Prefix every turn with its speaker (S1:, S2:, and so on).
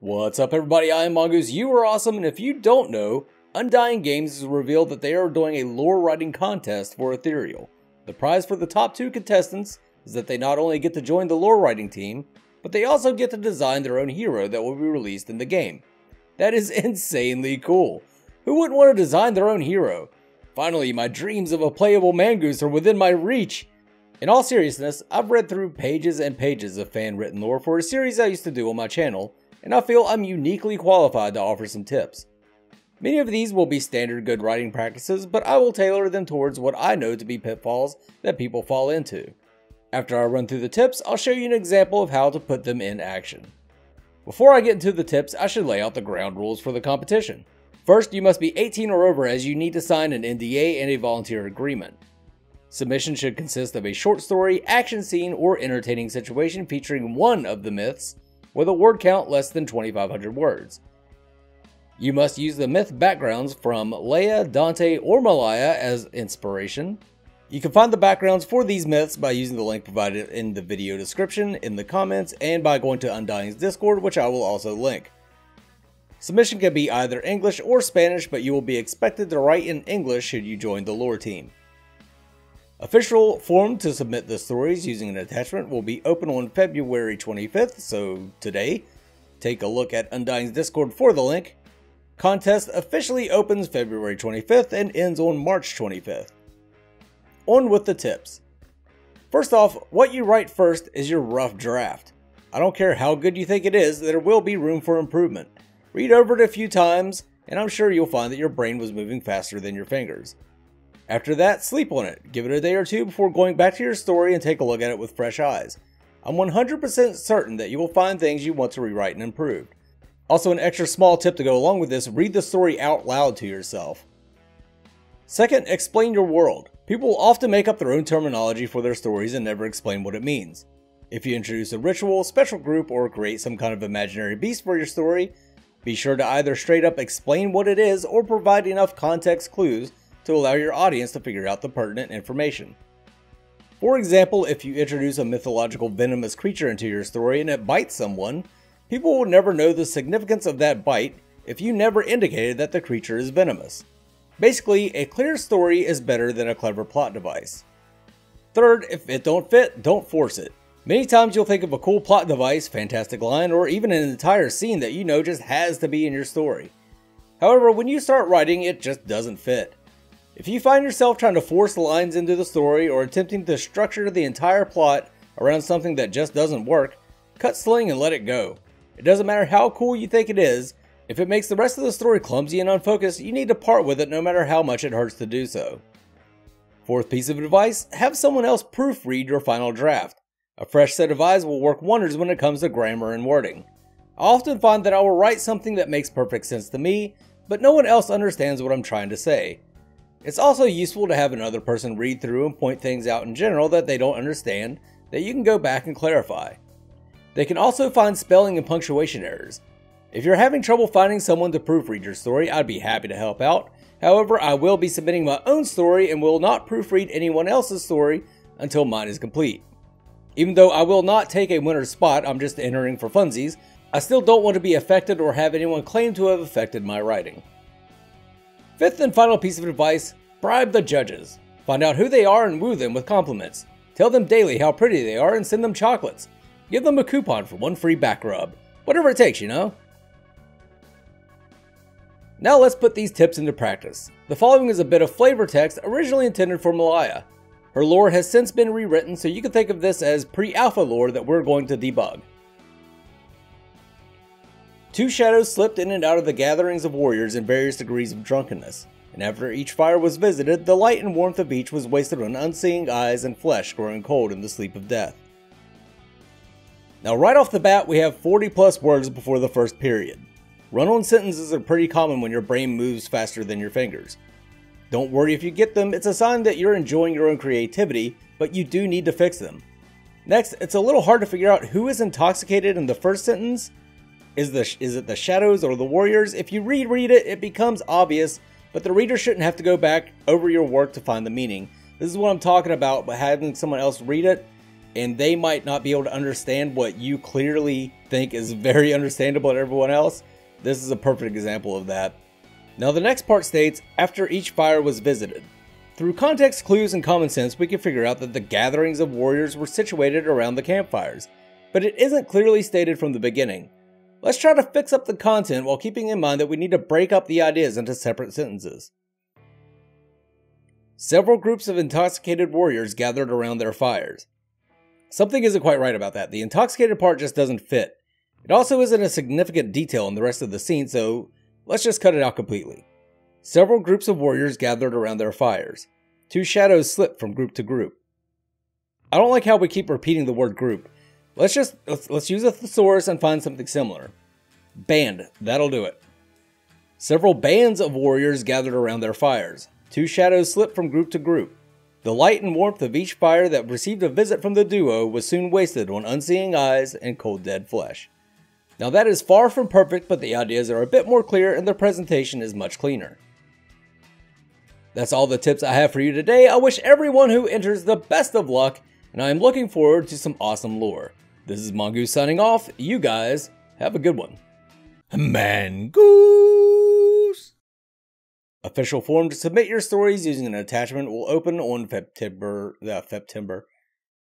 S1: What's up everybody, I am Mongoose, you are awesome, and if you don't know, Undying Games has revealed that they are doing a lore writing contest for Ethereal. The prize for the top 2 contestants is that they not only get to join the lore writing team, but they also get to design their own hero that will be released in the game. That is insanely cool. Who wouldn't want to design their own hero? Finally, my dreams of a playable Mongoose are within my reach. In all seriousness, I've read through pages and pages of fan-written lore for a series I used to do on my channel, and I feel I'm uniquely qualified to offer some tips. Many of these will be standard good writing practices, but I will tailor them towards what I know to be pitfalls that people fall into. After I run through the tips, I'll show you an example of how to put them in action. Before I get into the tips, I should lay out the ground rules for the competition. First, you must be 18 or over, as you need to sign an NDA and a volunteer agreement. Submission should consist of a short story, action scene, or entertaining situation featuring one of the myths, with a word count less than 2,500 words. You must use the myth backgrounds from Leia, Dante, or Malaya as inspiration. You can find the backgrounds for these myths by using the link provided in the video description, in the comments, and by going to Undying's Discord, which I will also link. Submission can be either English or Spanish, but you will be expected to write in English should you join the lore team. Official form to submit the stories using an attachment will be open on February 25th, so today. Take a look at Undying's Discord for the link. Contest officially opens February 25th and ends on March 25th. On with the tips. First off, what you write first is your rough draft. I don't care how good you think it is, there will be room for improvement. Read over it a few times, and I'm sure you'll find that your brain was moving faster than your fingers. After that, sleep on it. Give it a day or two before going back to your story and take a look at it with fresh eyes. I'm 100% certain that you will find things you want to rewrite and improve. Also, an extra small tip to go along with this, read the story out loud to yourself. Second, explain your world. People often make up their own terminology for their stories and never explain what it means. If you introduce a ritual, special group, or create some kind of imaginary beast for your story, be sure to either straight up explain what it is or provide enough context clues to allow your audience to figure out the pertinent information. For example, if you introduce a mythological venomous creature into your story and it bites someone, people will never know the significance of that bite if you never indicated that the creature is venomous. Basically, a clear story is better than a clever plot device. Third, if it don't fit, don't force it. Many times you'll think of a cool plot device, fantastic line, or even an entire scene that you know just has to be in your story. However, when you start writing, it just doesn't fit. If you find yourself trying to force lines into the story or attempting to structure the entire plot around something that just doesn't work, cut sling and let it go. It doesn't matter how cool you think it is, if it makes the rest of the story clumsy and unfocused, you need to part with it no matter how much it hurts to do so. Fourth piece of advice, have someone else proofread your final draft. A fresh set of eyes will work wonders when it comes to grammar and wording. I often find that I will write something that makes perfect sense to me, but no one else understands what I'm trying to say. It's also useful to have another person read through and point things out in general that they don't understand that you can go back and clarify. They can also find spelling and punctuation errors. If you're having trouble finding someone to proofread your story, I'd be happy to help out. However, I will be submitting my own story and will not proofread anyone else's story until mine is complete. Even though I will not take a winner's spot, I'm just entering for funsies, I still don't want to be affected or have anyone claim to have affected my writing. Fifth and final piece of advice, bribe the judges. Find out who they are and woo them with compliments. Tell them daily how pretty they are and send them chocolates. Give them a coupon for one free back rub. Whatever it takes, you know. Now let's put these tips into practice. The following is a bit of flavor text originally intended for Malaya. Her lore has since been rewritten, so you can think of this as pre-alpha lore that we're going to debug. 2 shadows slipped in and out of the gatherings of warriors in various degrees of drunkenness, and after each fire was visited, the light and warmth of each was wasted on unseeing eyes and flesh growing cold in the sleep of death. Now right off the bat, we have 40 plus words before the first period. Run-on sentences are pretty common when your brain moves faster than your fingers. Don't worry if you get them, it's a sign that you're enjoying your own creativity, but you do need to fix them. Next, it's a little hard to figure out who is intoxicated in the first sentence. Is it the shadows or the warriors? If you reread it, it becomes obvious, but the reader shouldn't have to go back over your work to find the meaning. This is what I'm talking about, but having someone else read it, and they might not be able to understand what you clearly think is very understandable to everyone else. This is a perfect example of that. Now the next part states, after each fire was visited. Through context clues and common sense, we can figure out that the gatherings of warriors were situated around the campfires, but it isn't clearly stated from the beginning. Let's try to fix up the content while keeping in mind that we need to break up the ideas into separate sentences. Several groups of intoxicated warriors gathered around their fires. Something isn't quite right about that. The intoxicated part just doesn't fit. It also isn't a significant detail in the rest of the scene, so let's just cut it out completely. Several groups of warriors gathered around their fires. Two shadows slipped from group to group. I don't like how we keep repeating the word group. Let's use a thesaurus and find something similar. Band, that'll do it. Several bands of warriors gathered around their fires. Two shadows slipped from group to group. The light and warmth of each fire that received a visit from the duo was soon wasted on unseeing eyes and cold dead flesh. Now that is far from perfect, but the ideas are a bit more clear and the presentation is much cleaner. That's all the tips I have for you today. I wish everyone who enters the best of luck, and I am looking forward to some awesome lore. This is Mongoose signing off. You guys have a good one. Mongoose! Official form to submit your stories using an attachment will open on September